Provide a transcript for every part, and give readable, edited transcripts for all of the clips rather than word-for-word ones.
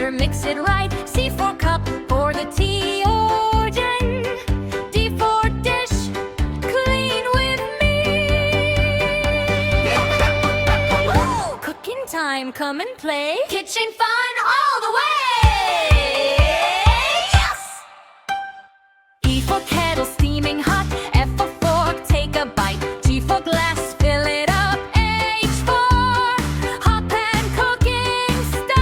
sugar, mix it right. C for cup, for the tea organ. D for dish, clean with me. Cooking time, come and play. Kitchen fun all the way. Yes! E for kettle, steaming hot. F for fork, take a bite. G for glass, fill it up. H for hot pan cooking stuff.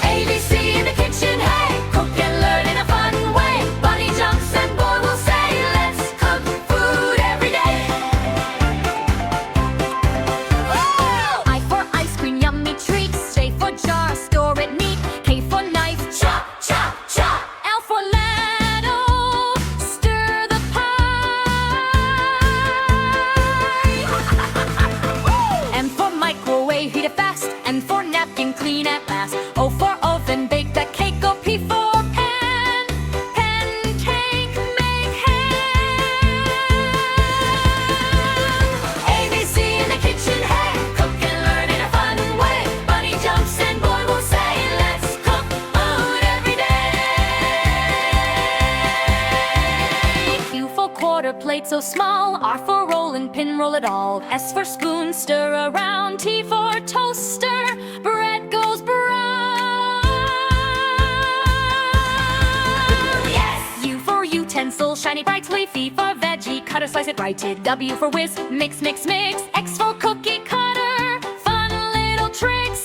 A, B, C in the kitchen, hey. Cook and learn in a fun way. Bunny jumps and boy will say, let's cook food every day. I for ice cream, yummy treats. J for jar, store it neat. K for knife, chop, chop, chop. L for ladle, stir the pie. M for microwave, heat it fast. N for napkin, clean at last. O for oven, bake that cake. O, P for pan, pancake, make ham. A, B, C in the kitchen, hey. Cook and learn in a fun way. Bunny jumps and boy will say, let's cook food every day. Q for quarter plate so small. R for roll and pin, roll it all. S for spoon, stir around. T for toaster, bread goes brown. Yes! U for utensil, shiny brightly. V for veggie, cutter, slice it right. W for whisk, mix, mix, mix. X for cookie cutter, fun little tricks.